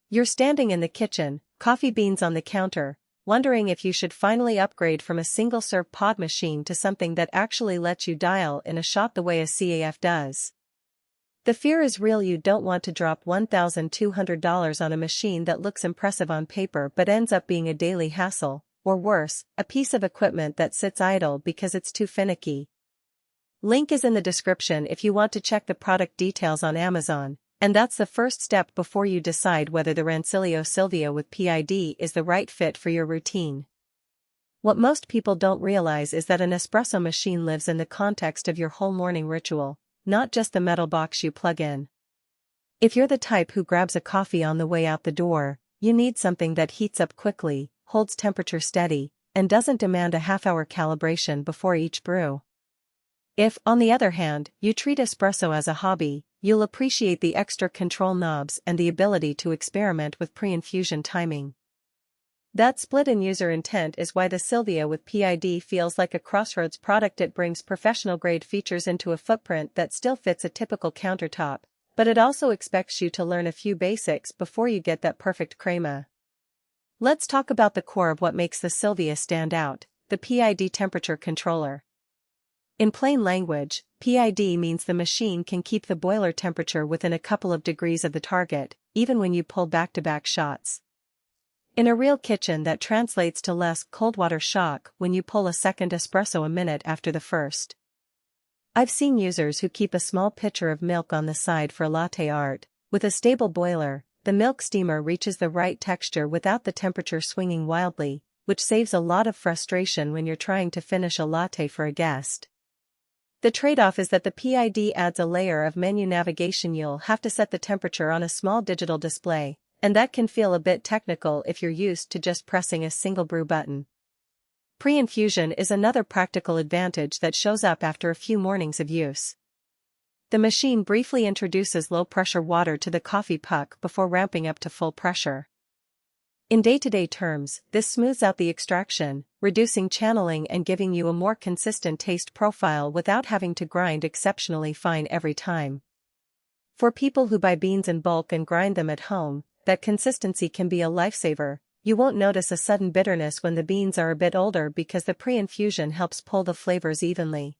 You're standing in the kitchen, coffee beans on the counter, wondering if you should finally upgrade from a single-serve pod machine to something that actually lets you dial in a shot the way a CAF does. The fear is real. You don't want to drop $1,200 on a machine that looks impressive on paper but ends up being a daily hassle, or worse, a piece of equipment that sits idle because it's too finicky. Link is in the description if you want to check the product details on Amazon, and that's the first step before you decide whether the Rancilio Silvia with PID is the right fit for your routine. What most people don't realize is that an espresso machine lives in the context of your whole morning ritual, not just the metal box you plug in. If you're the type who grabs a coffee on the way out the door, you need something that heats up quickly, holds temperature steady, and doesn't demand a half-hour calibration before each brew. If, on the other hand, you treat espresso as a hobby, you'll appreciate the extra control knobs and the ability to experiment with pre-infusion timing. That split in user intent is why the Silvia with PID feels like a crossroads product. It brings professional-grade features into a footprint that still fits a typical countertop, but it also expects you to learn a few basics before you get that perfect crema. Let's talk about the core of what makes the Silvia stand out, the PID temperature controller. In plain language, PID means the machine can keep the boiler temperature within a couple of degrees of the target, even when you pull back-to-back shots. In a real kitchen, that translates to less cold water shock when you pull a second espresso a minute after the first. I've seen users who keep a small pitcher of milk on the side for latte art. With a stable boiler, the milk steamer reaches the right texture without the temperature swinging wildly, which saves a lot of frustration when you're trying to finish a latte for a guest. The trade-off is that the PID adds a layer of menu navigation. You'll have to set the temperature on a small digital display, and that can feel a bit technical if you're used to just pressing a single brew button. Pre-infusion is another practical advantage that shows up after a few mornings of use. The machine briefly introduces low-pressure water to the coffee puck before ramping up to full pressure. In day-to-day terms, this smooths out the extraction, reducing channeling and giving you a more consistent taste profile without having to grind exceptionally fine every time. For people who buy beans in bulk and grind them at home, that consistency can be a lifesaver. You won't notice a sudden bitterness when the beans are a bit older because the pre-infusion helps pull the flavors evenly.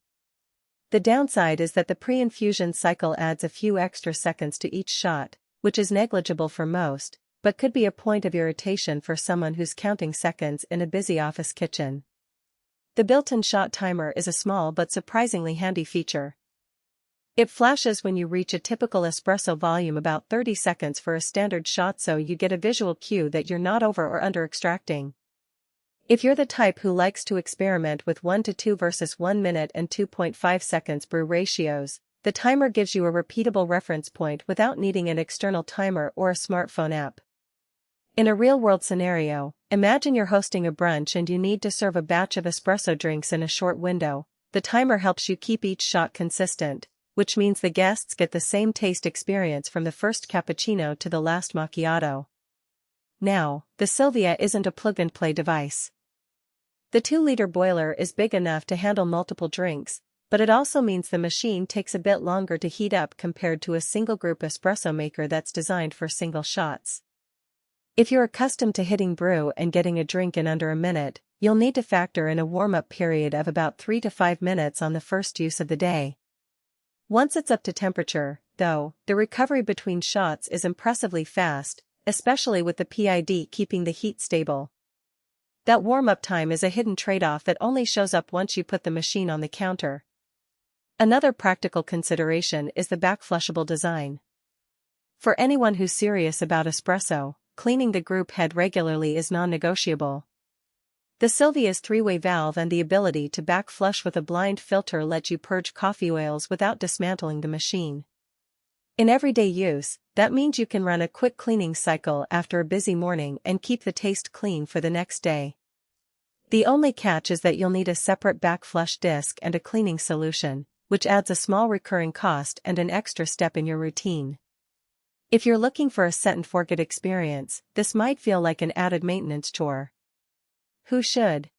The downside is that the pre-infusion cycle adds a few extra seconds to each shot, which is negligible for most, but could be a point of irritation for someone who's counting seconds in a busy office kitchen. The built-in shot timer is a small but surprisingly handy feature. It flashes when you reach a typical espresso volume, about 30 seconds for a standard shot, so you get a visual cue that you're not over or under extracting. If you're the type who likes to experiment with 1 to 2 versus 1 minute and 2.5 seconds brew ratios, the timer gives you a repeatable reference point without needing an external timer or a smartphone app. In a real-world scenario, imagine you're hosting a brunch and you need to serve a batch of espresso drinks in a short window. The timer helps you keep each shot consistent, which means the guests get the same taste experience from the first cappuccino to the last macchiato. Now, the Silvia isn't a plug-and-play device. The 2-liter boiler is big enough to handle multiple drinks, but it also means the machine takes a bit longer to heat up compared to a single-group espresso maker that's designed for single shots. If you're accustomed to hitting brew and getting a drink in under a minute, you'll need to factor in a warm-up period of about 3 to 5 minutes on the first use of the day. Once it's up to temperature, though, the recovery between shots is impressively fast, especially with the PID keeping the heat stable. That warm-up time is a hidden trade-off that only shows up once you put the machine on the counter. Another practical consideration is the backflushable design. For anyone who's serious about espresso, cleaning the group head regularly is non-negotiable. The Silvia's 3-way valve and the ability to backflush with a blind filter let you purge coffee oils without dismantling the machine. In everyday use, that means you can run a quick cleaning cycle after a busy morning and keep the taste clean for the next day. The only catch is that you'll need a separate backflush disc and a cleaning solution, which adds a small recurring cost and an extra step in your routine. If you're looking for a set-and-forget experience, this might feel like an added maintenance chore. Who should?